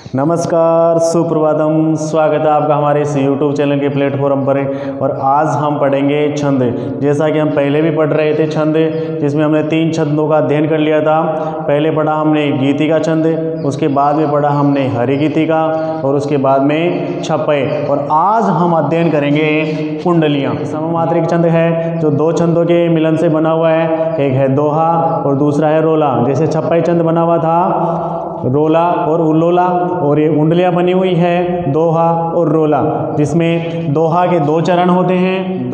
नमस्कार, सुप्रभातम। स्वागत है आपका हमारे इस YouTube चैनल के प्लेटफॉर्म पर। और आज हम पढ़ेंगे छंद। जैसा कि हम पहले भी पढ़ रहे थे छंद, जिसमें हमने 3 छंदों का अध्ययन कर लिया था। पहले पढ़ा हमने गीति का छंद, उसके बाद में पढ़ा हमने हरिगीति का, और उसके बाद में छपय। और आज हम अध्ययन करेंगे कुंडलियाँ। सममात्रिक छंद है जो 2 छंदों के मिलन से बना हुआ है। एक है दोहा और दूसरा है रोला। जैसे छपय छंद बना हुआ था रोला और उल्लोला, और ये कुंडलियाँ बनी हुई है दोहा और रोला, जिसमें दोहा के 2 चरण होते हैं,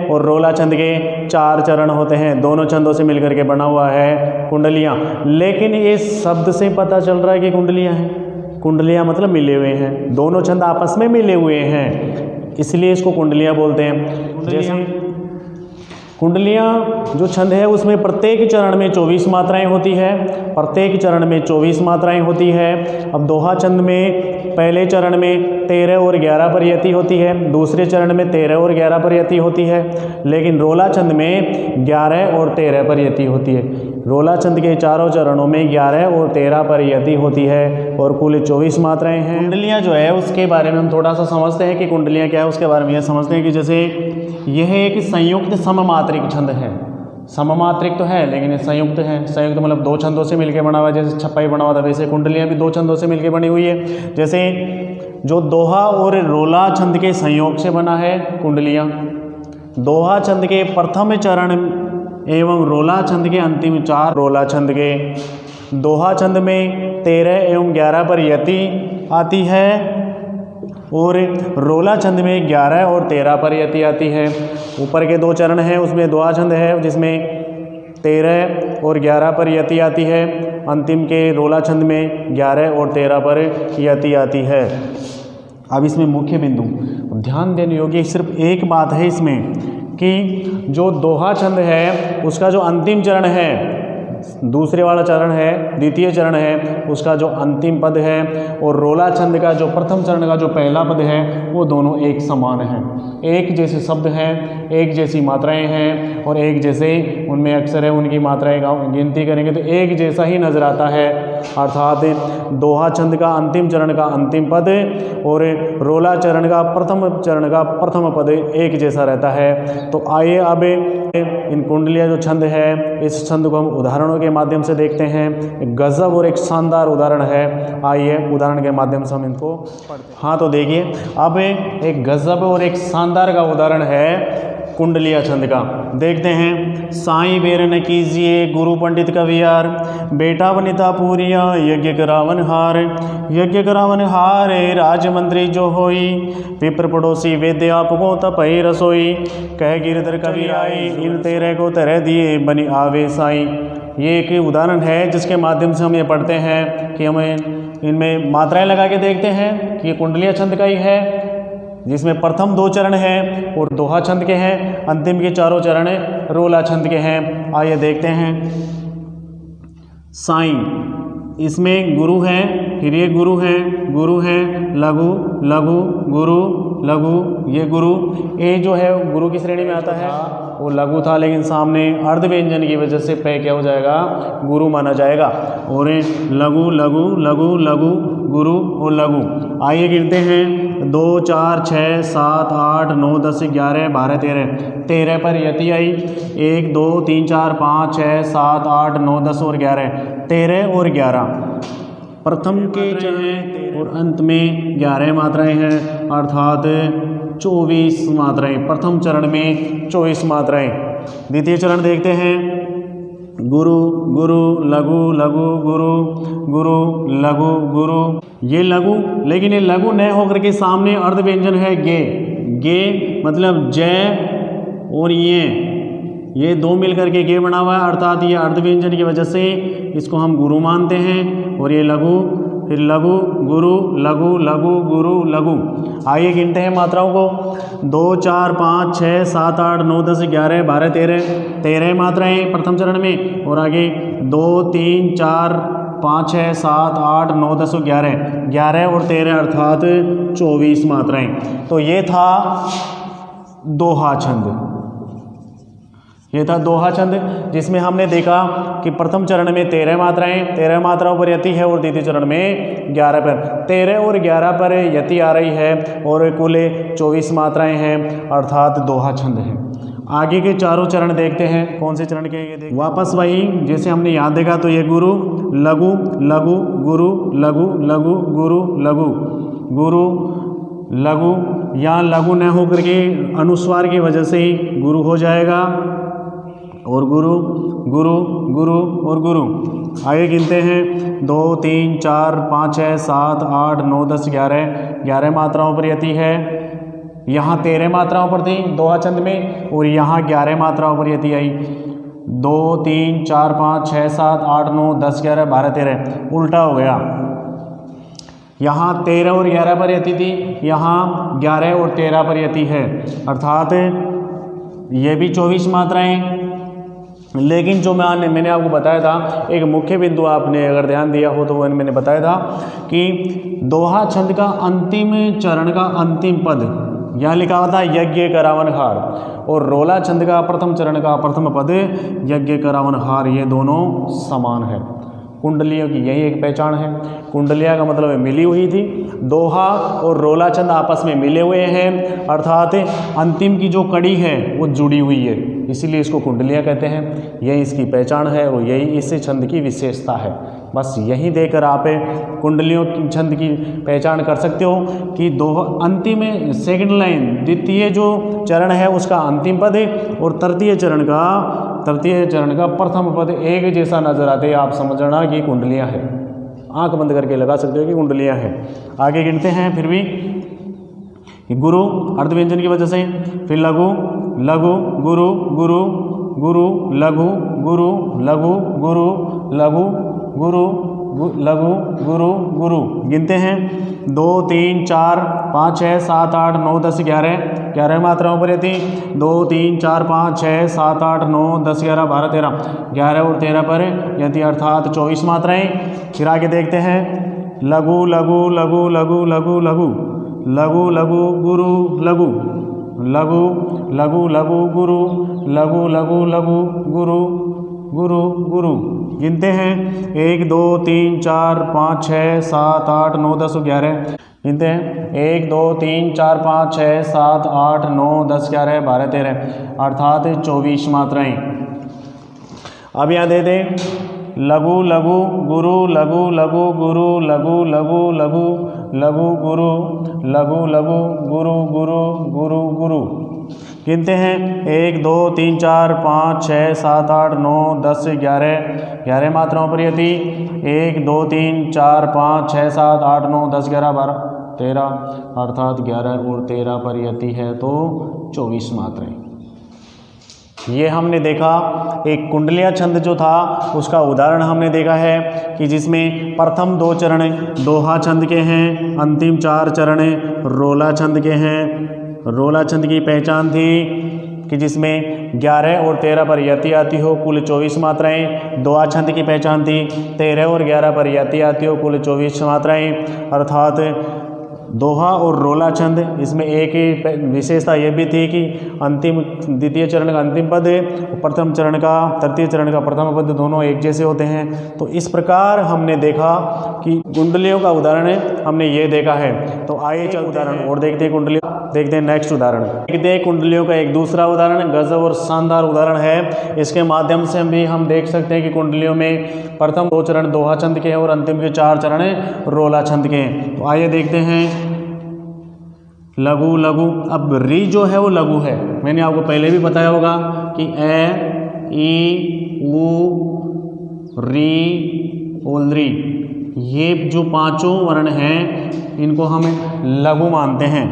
और रोला छंद के 4 चरण होते हैं। दोनों छंदों से मिलकर के बना हुआ है कुंडलियाँ। लेकिन ये शब्द से पता चल रहा है कि कुंडलियाँ हैं। कुंडलियाँ मतलब मिले हुए हैं, दोनों छंद आपस में मिले हुए हैं, इसलिए इसको कुंडलियाँ बोलते हैं। जैसे कुंडलियाँ जो छंद है उसमें प्रत्येक चरण में 24 मात्राएं होती है। अब दोहा छंद में पहले चरण में 13 और 11 पर यति होती है, दूसरे चरण में 13 और 11 पर यति होती है। लेकिन रोला छंद में 11 और 13 पर यति होती है। रोला छंद के चारों चरणों में 11 और 13 पर यति होती है, और कुल 24 मात्राएं हैं। कुंडलियाँ जो है उसके बारे में हम थोड़ा सा समझते हैं कि कुंडलियाँ क्या है। उसके बारे में यह समझते हैं कि जैसे यह एक संयुक्त सममात्रिक छंद है। सममात्रिक तो है लेकिन ये संयुक्त है। संयुक्त मतलब 2 छंदों से मिलकर बना हुआ है। जैसे छपई बना हुआ था, वैसे कुंडलियाँ भी 2 छंदों से मिलकर बनी हुई है। जैसे जो दोहा और रोला छंद के संयोग से बना है कुंडलियाँ। दोहा छंद के प्रथम चरण एवं रोला छंद के अंतिम 4, रोला छंद के दोहा छंद में 13 एवं 11 पर यति आती है, और रोला छंद में 11 और 13 पर यति आती है। ऊपर के 2 चरण हैं उसमें दोहा छंद है जिसमें 13 और 11 पर यति आती है। अंतिम के रोला छंद में 11 और 13 पर यति आती है। अब इसमें मुख्य बिंदु ध्यान देने योग्य सिर्फ एक बात है इसमें, कि जो दोहा छंद है उसका जो अंतिम चरण है, दूसरे वाला चरण है, द्वितीय चरण है, उसका जो अंतिम पद है, और रोला छंद का जो प्रथम चरण का जो पहला पद है, वो दोनों एक समान हैं। एक जैसे शब्द हैं, एक जैसी मात्राएं हैं, और एक जैसे उनमें अक्षर है, उनकी मात्राएं का गिनती करेंगे तो एक जैसा ही नजर आता है। अर्थात दोहा छंद का अंतिम चरण का अंतिम पद और रोला चरण का प्रथम पद एक जैसा रहता है। तो आइए अब इन कुंडलियाँ जो छंद है, इस छंद को हम उदाहरणों के माध्यम से देखते हैं। एक गजब और एक शानदार उदाहरण है। आइए उदाहरण के माध्यम से हम इनको पढ़ते हैं। हाँ, तो देखिए अब एक गजब और एक शानदार का उदाहरण है कुंडलिया छंद का। देखते हैं। साईं बेर न कीजिए गुरु पंडित कवियार, बेटा वनिता पूरिया यज्ञ करावन हार, राजमंत्री जो होई, विप्र पड़ोसी वेद्य आपको तपई रसोई, कह गिरधर कबीराई, इन तेरे को तरह दिए बनी आवे साई। ये एक उदाहरण है जिसके माध्यम से हम ये पढ़ते हैं कि हमें इनमें मात्राएं लगा के देखते हैं कि ये कुंडलिया छंद का ही है, जिसमें प्रथम 2 चरण हैं और दोहा छंद के हैं, अंतिम के 4 चरण रोला छंद के हैं। आइए देखते हैं। साईं, इसमें गुरु है, फिर ये गुरु है, लघु लघु गुरु लघु, ये गुरु, ये जो है गुरु की श्रेणी में आता है। वो लघु था लेकिन सामने अर्ध व्यंजन की वजह से पे क्या हो जाएगा, गुरु माना जाएगा। और लघु लघु लघु लघु गुरु और लघु। आइए गिनते हैं। 2 4 6 7 8 9 10 11 12 13 पर यति आई। 1 2 3 4 5 6 7 8 9 10 और 11, 13 और 11 प्रथम के चरण और अंत में 11 मात्राएं हैं, अर्थात 24 मात्राएं। प्रथम चरण में 24 मात्राएं। द्वितीय चरण देखते हैं। गुरु गुरु लघु लघु गुरु गुरु लघु गुरु, ये लघु, लेकिन ये लघु न होकर के सामने अर्ध व्यंजन है गे मतलब जय और ये 2 मिलकर के गे बना हुआ है, अर्थात ये अर्ध व्यंजन की वजह से इसको हम गुरु मानते हैं। और ये लघु, फिर लघु गुरु लघु लघु गुरु लघु। आइए गिनते हैं मात्राओं को। 2 4 5 6 7 8 9 10 11 12 13 मात्राएं प्रथम चरण में, और आगे 2 3 4 5 6 7 8 9 10 11 और 13 अर्थात 24 मात्राएं। तो ये था दोहा छंद। ये था दोहा छंद, जिसमें हमने देखा कि प्रथम चरण में 13 मात्राएं, 13 मात्राओं पर यति है और द्वितीय चरण में 11 पर, 13 और 11 पर यति आ रही है और कुल 24 मात्राएं हैं, अर्थात दोहा छंद है। आगे के चारों चरण देखते हैं, कौन से चरण के ये वापस वही जैसे हमने यहाँ देखा, तो ये गुरु लघु लघु गुरु लघु लघु गुरु लघु गुरु लघु, यहाँ लघु न होकर के अनुस्वार की वजह से ही गुरु हो जाएगा, और गुरु गुरु गुरु और गुरु। आगे गिनते हैं 2 3 4 5 6 7 8 9 10 11 मात्राओं पर यति है। यहाँ 13 मात्राओं पर थी दोहा छंद में, और यहाँ 11 मात्राओं पर यति आई। 2 3 4 5 6 7 8 9 10 11 12 13, उल्टा हो गया। यहाँ 13 और 11 पर यति थी, यहाँ 11 और 13 पर यति है, अर्थात ये भी 24 मात्राएं। लेकिन जो मैंने आपको बताया था, एक मुख्य बिंदु आपने अगर ध्यान दिया हो तो वो मैंने बताया था कि दोहा छंद का अंतिम चरण का अंतिम पद यहाँ लिखा हुआ था यज्ञ करावन हार, और रोला छंद का प्रथम चरण का प्रथम पद यज्ञ करावन हार, ये दोनों समान है। कुंडलियों की यही एक पहचान है। कुंडलिया का मतलब है मिली हुई थी, दोहा और रोला छंद आपस में मिले हुए हैं, अर्थात अंतिम की जो कड़ी है वो जुड़ी हुई है, इसीलिए इसको कुंडलिया कहते हैं। यही इसकी पहचान है और यही इस छंद की विशेषता है। बस यही देकर आप कुंडलियों की छंद की पहचान कर सकते हो कि दोहा अंतिम सेकंड लाइन, द्वितीय जो चरण है उसका अंतिम पद और तृतीय चरण का प्रथम पद एक जैसा नजर आते, आप समझना कि कुंडलियाँ है। आंख बंद करके लगा सकते हो कि कुंडलियाँ हैं। आगे गिनते हैं फिर भी, गुरु अर्ध व्यंजन की वजह से, फिर लघु लघु गुरु गुरु गुरु लघु गुरु लघु गुरु लघु गुरु लघु गुरु गुरु। गिनते हैं 2 3 4 5 6 7 8 9 10 11 मात्राओं पर यति। 2 3 4 5 6 7 8 9 10 11 12 13, 11 और 13 पर यति, अर्थात 24 मात्राएं। फिर आगे देखते हैं लघु लघु लघु लघु लघु लघु लघु लघु गुरु लघु लघु लघु लघु गुरु लघु लघु लघु गुरु गुरु गुरु। गिनते हैं 1 2 3 4 5 6 7 8 9 10 11। गिनते हैं 1 2 3 4 5 6 7 8 9 10 11 12 13, अर्थात 24 मात्राएं। अब यहाँ दे दें लघु लघु गुरु लघु लघु गुरु लघु लघु लघु लघु गुरु लघु लघु गुरु गुरु गुरु गुरु। गिनते हैं 1 2 3 4 5 6 7 8 9 10 11 मात्राओं पर यति। 1 2 3 4 5 6 7 8 9 10 11 12 13, अर्थात 11 और 13 पर यति है, तो 24 मात्राएं। ये हमने देखा एक कुंडलिया छंद जो था उसका उदाहरण हमने देखा है कि जिसमें प्रथम 2 चरण दोहा छंद के हैं, अंतिम 4 चरण रोला छंद के हैं। रोला छंद की पहचान थी कि जिसमें 11 और 13 पर यति आती हो, कुल 24 मात्राएं। दोहा छंद की पहचान थी 13 और 11 पर यति आती हो, कुल 24 मात्राएं, अर्थात दोहा और रोला छंद। इसमें एक ही विशेषता ये भी थी कि अंतिम द्वितीय चरण का अंतिम पद, प्रथम चरण का तृतीय चरण का प्रथम पद दोनों एक जैसे होते हैं। तो इस प्रकार हमने देखा कि कुंडलियों का उदाहरण हमने ये देखा है। तो आइए चल उदाहरण और देखते हैं कुंडलियों, देखते हैं नेक्स्ट उदाहरण। देखते हैं कुंडलियों का एक दूसरा उदाहरण, गजब और शानदार उदाहरण है। इसके माध्यम से भी हम देख सकते हैं कि कुंडलियों में प्रथम 2 चरण दोहा छंद के हैं और अंतिम के 4 चरण रोला छंद के हैं। तो आइए देखते हैं लघु लघु। अब री जो है वो लघु है, मैंने आपको पहले भी बताया होगा कि ए ई उ री और री, ये जो 5 वर्ण हैं इनको हम लघु मानते हैं।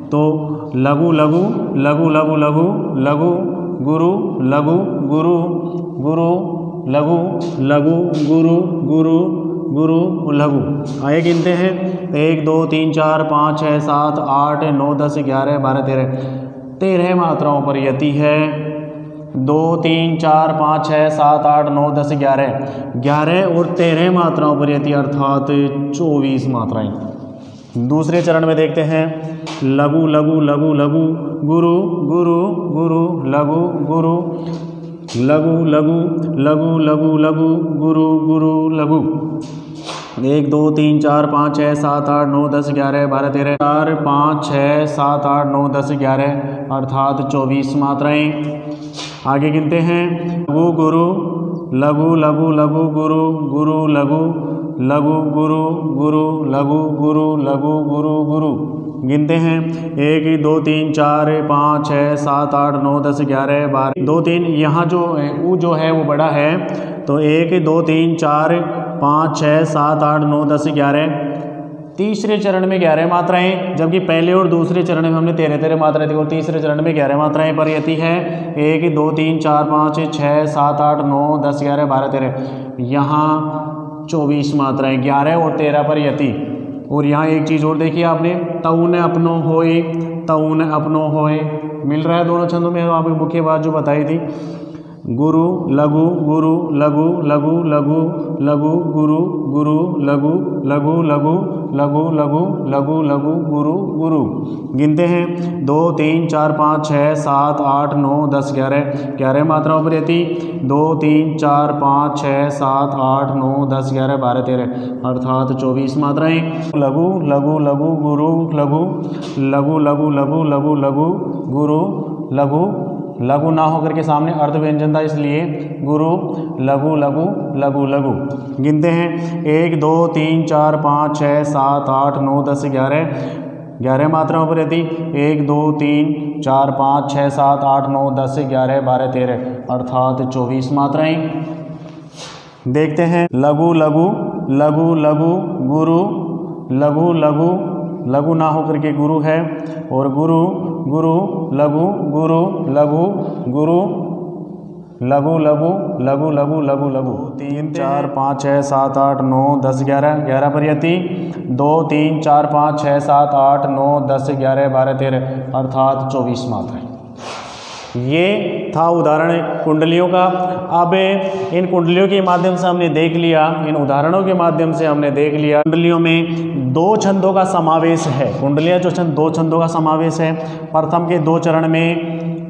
तो लघु लघु लघु लघु लघु लघु गुरु लघु गुरु गुरु लघु लघु गुरु गुरु गुरु लघु। आइए गिनते हैं 1 2 3 4 5 6 7 8 9 10 11 12 13, 13 मात्राओं पर यति है। 2 3 4 5 6 7 8 9 10 11 और 13 मात्राओं पर यति, अर्थात 24 मात्राएं। दूसरे चरण में देखते हैं लघु लघु लघु लघु गुरु गुरु गुरु लघु गुरु लघु लघु लघु लघु लघु गुरु गुरु लघु। 1 2 3 4 5 6 7 8 9 10 11 12 13 4 5 6 7 8 9 10 11 अर्थात 24 मात्राएं। आगे गिनते हैं लघु गुरु लघु लघु लघु गुरु गुरु लघु लघु गुरु गुरु लघु गुरु लघु गुरु गुरु। गिनते हैं 1 2 3 4 5 6 7 8 9 10 11 12 2 3 यहाँ जो ऊ जो है वो बड़ा है, तो 1 2 3 4 5 6 7 8 9 10 11। तीसरे चरण में 11 मात्राएं, जबकि पहले और दूसरे चरण में हमने 13 मात्राएं थी और तीसरे चरण में 11 मात्राएं परियति है। 1 2 3 4 5 6 7 8 9 10 11 12 13। यहाँ 24 मात्राएं, 11 और 13 परियति। और यहाँ एक चीज़ और देखिए आपने, तऊन अपनो होए, तऊन अपनो होए मिल रहा है दोनों छंदों में। आपको मुख्य बात जो बताई थी, गुरु लघु गुरु लघु लघु लघु लघु गुरु गुरु लघु लघु लघु लघु लघु लघु लघु गुरु गुरु। गिनते हैं 2 3 4 5 6 7 8 9 10 11 11 मात्राओं पर यति। 2 3 4 5 6 7 8 9 10 11 12 13 अर्थात 24 मात्राएं। लघु लघु लघु गुरु लघु लघु लघु लघु लघु लघु गुरु लघु। लघु ना होकर के सामने अर्ध व्यंजन था, इसलिए गुरु लघु लघु लघु लघु। गिनते हैं 1 2 3 4 5 6 7 8 9 10 11 11 मात्राओं पर यदि। 1 2 3 4 5 6 7 8 9 10 11 12 13 अर्थात 24 मात्राएं। देखते हैं लघु लघु लघु लघु गुरु लघु लघु लघु ना होकर के गुरु है, और गुरु गुरु लघु गुरु लघु गुरु लघु लघु लघु लघु लघु लघु। 3 4 5 6 7 8 9 10 11 11 परियति। 2 3 4 5 6 7 8 9 10 11 12 13 अर्थात 24 मात्राएं। ये था उदाहरण कुंडलियों का। अब इन कुंडलियों के माध्यम से हमने देख लिया, इन उदाहरणों के माध्यम से हमने देख लिया कुंडलियों में 2 छंदों का समावेश है। कुंडलियाँ जो छंद 2 छंदों का समावेश है। प्रथम के 2 चरण में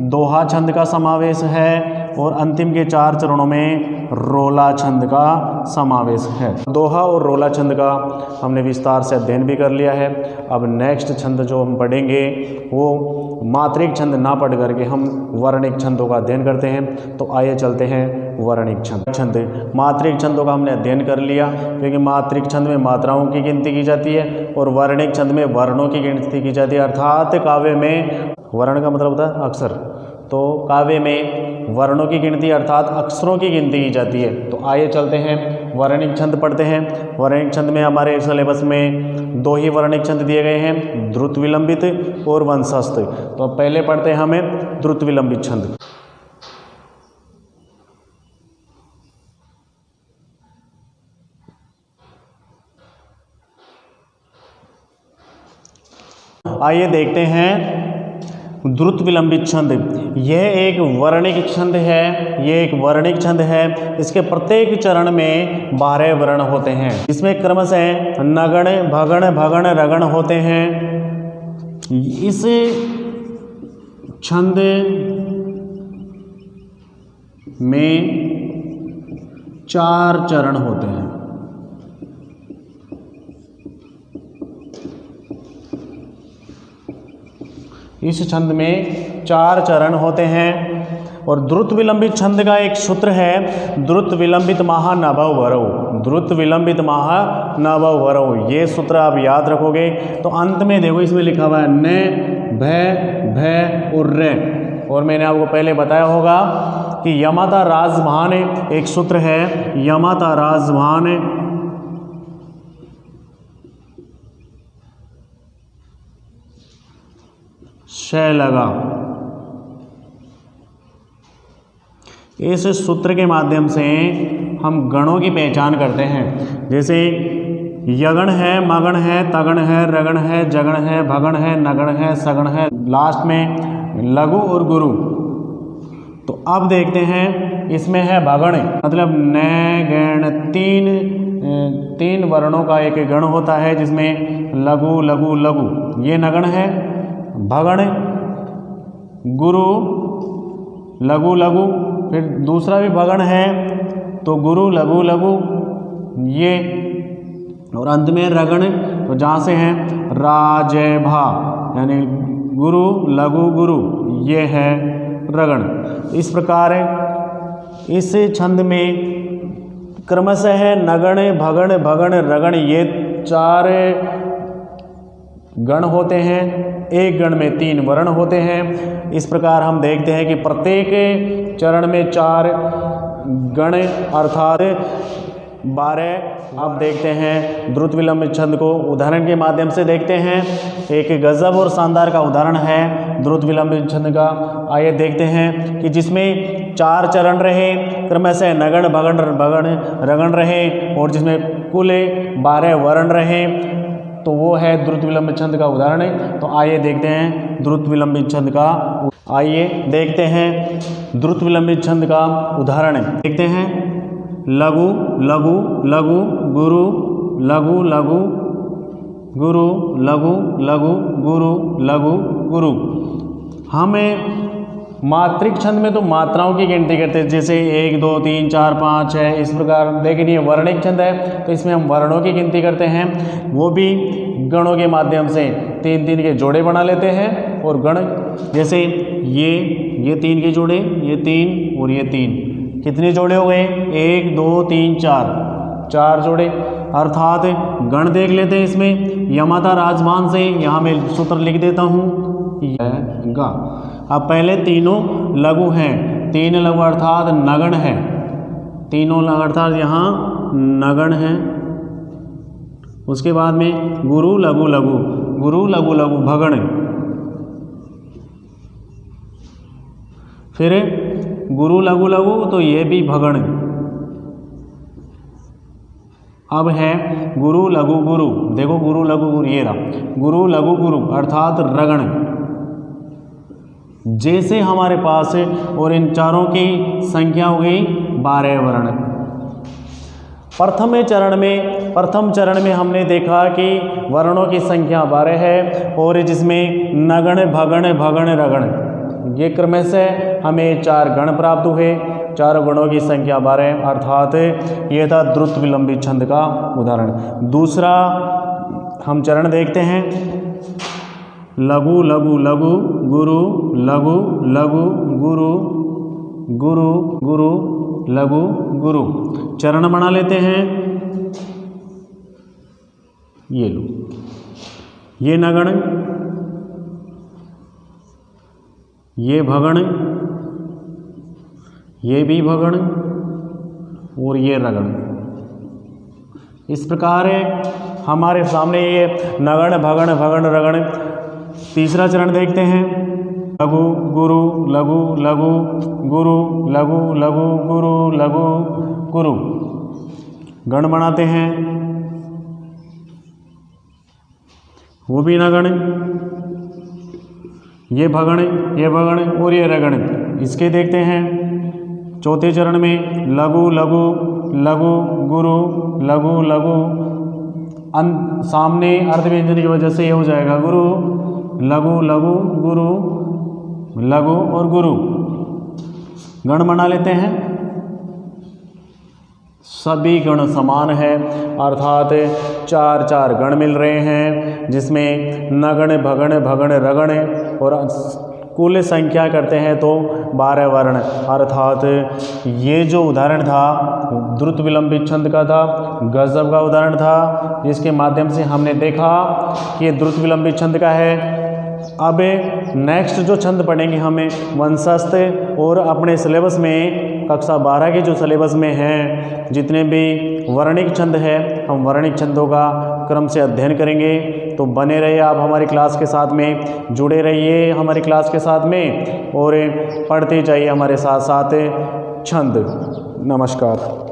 दोहा छंद का समावेश है और अंतिम के 4 चरणों में रोला छंद का समावेश है। दोहा और रोला छंद का हमने विस्तार से अध्ययन भी कर लिया है। अब नेक्स्ट छंद जो हम पढ़ेंगे वो मात्रिक छंद ना पढ़ करके हम वर्णिक छंदों का अध्ययन करते हैं। तो आइए चलते हैं वर्णिक छंद। मात्रिक छंदों का हमने अध्ययन कर लिया, क्योंकि मात्रिक छंद में मात्राओं की गिनती की जाती है और वर्णिक छंद में वर्णों की गिनती की जाती है। अर्थात काव्य में वर्ण का मतलब होता है अक्षर, तो काव्य में वर्णों की गिनती अर्थात अक्षरों की गिनती की जाती है। तो आइए चलते हैं वर्णिक छंद पढ़ते हैं। वर्णिक छंद में हमारे सिलेबस में 2 ही वर्णिक छंद दिए गए हैं, द्रुत विलंबित और वंशस्थ। तो अब पहले पढ़ते हैं हमें द्रुत विलंबित छंद। आइए देखते हैं द्रुत विलंबित छंद। यह एक वर्णिक छंद है, यह एक वर्णिक छंद है। इसके प्रत्येक चरण में 12 वर्ण होते हैं। इसमें क्रमशः नगण भगण भगण रगण होते हैं। इस छंद में 4 चरण होते हैं। इस छंद में 4 चरण होते हैं। और द्रुत विलंबित छंद का एक सूत्र है, द्रुत विलंबित महा नभव वरौ। द्रुत विलंबित महा नभव वरौ, ये सूत्र आप याद रखोगे। तो अंत में देखो इसमें लिखा हुआ है न भय और रे। और मैंने आपको पहले बताया होगा कि यमाता राजभान एक सूत्र है, यमाता राजभान शय लगा। इस सूत्र के माध्यम से हम गणों की पहचान करते हैं। जैसे यगण है, मगण है, तगण है, रगण है, जगण है, भगण है, नगण है, सगण है, लास्ट में लघु और गुरु। तो अब देखते हैं इसमें है भगण, मतलब न गण, 3 वर्णों का एक गण होता है जिसमें लघु लघु लघु, ये नगण है। भगण, गुरु, लघु लघु फिर दूसरा भी भगण है तो गुरु लघु लघु ये, और अंत में रगण तो जहाँ से है राज भा, यानी गुरु लघु गुरु ये है रगण। इस प्रकार इस छंद में क्रमशः नगण भगण भगण रगण ये 4 गण होते हैं, एक गण में 3 वर्ण होते हैं। इस प्रकार हम देखते हैं कि प्रत्येक चरण में 4 गण अर्थात 12। अब देखते हैं द्रुत विलंबित छंद को उदाहरण के माध्यम से देखते हैं। एक गजब और शानदार का उदाहरण है द्रुत विलंबित छंद का। आइए देखते हैं कि जिसमें 4 चरण रहे, क्रमशः नगण भगण भगण रगण रहे और जिसमें कुल 12 वर्ण रहे, तो वो है द्रुत विलंबित छंद का उदाहरण है। तो आइए देखते हैं द्रुत विलंबित छंद का। आइए देखते हैं द्रुत विलंबित छंद का उदाहरण। देखते हैं लघु लघु लघु गुरु लघु लघु गुरु लघु लघु गुरु लघु गुरु। हमें मात्रिक छंद में तो मात्राओं की गिनती करते हैं, जैसे 1 2 3 4 5 है, इस प्रकार। लेकिन ये वर्णिक छंद है तो इसमें हम वर्णों की गिनती करते हैं, वो भी गणों के माध्यम से 3-3 के जोड़े बना लेते हैं। और गण जैसे ये 3 के जोड़े, ये 3 और ये 3, कितने जोड़े हो गए 1 2 3 4 जोड़े। अर्थात गण देख लेते हैं इसमें यमाता राजभान से, यहाँ मैं सूत्र लिख देता हूँ गा। अब पहले तीनों लघु हैं, 3 लघु अर्थात नगण है, तीनों लघु अर्थात यहाँ नगण है। उसके बाद में गुरु लघु लघु गुरु लघु लघु भगण, फिर गुरु लघु लघु तो ये भी भगण। अब है गुरु लघु गुरु, देखो गुरु लघु गुरु ये रहा, गुरु लघु गुरु अर्थात रगण। जैसे हमारे पास और इन चारों की संख्या हो गई 12 वर्ण। प्रथम चरण में हमने देखा कि वर्णों की संख्या 12 है और जिसमें नगण भगण भगण रगण ये क्रमशः हमें 4 गण प्राप्त हुए। 4 गणों की संख्या 12 अर्थात ये था द्रुत विलंबित छंद का उदाहरण। दूसरा हम चरण देखते हैं लघु लघु लघु गुरु लघु लघु गुरु गुरु गुरु लघु गुरु। चरण बना लेते हैं, ये लो, ये नगण, ये भगण, ये भी भगण और ये रगण। इस प्रकार हमारे सामने ये नगण भगण भगण रगण। तीसरा चरण देखते हैं लघु गुरु लघु लघु गुरु लघु लघु गुरु लघु गुरु। गण बनाते हैं, वो भी नगण, ये भगण और ये रगण। इसके देखते हैं चौथे चरण में लघु लघु लघु गुरु लघु लघु। सामने अर्ध व्यंजन की वजह से ये हो जाएगा गुरु लघु लघु गुरु लघु और गुरु। गण बना लेते हैं, सभी गण समान है अर्थात 4 गण मिल रहे हैं, जिसमें नगण भगण भगण रगण और कुल संख्या करते हैं तो 12 वर्ण। अर्थात ये जो उदाहरण था द्रुत विलंबित छंद का था, गजब का उदाहरण था, जिसके माध्यम से हमने देखा कि ये द्रुत विलंबित छंद का है। अब नेक्स्ट जो छंद पढ़ेंगे हमें वंशस्थ, और अपने सिलेबस में कक्षा 12 के जो सिलेबस में हैं जितने भी वर्णिक छंद है, हम वर्णिक छंदों का क्रम से अध्ययन करेंगे। तो बने रहिए आप हमारी क्लास के साथ में, जुड़े रहिए हमारी क्लास के साथ में और पढ़ते जाइए हमारे साथ साथ छंद। नमस्कार।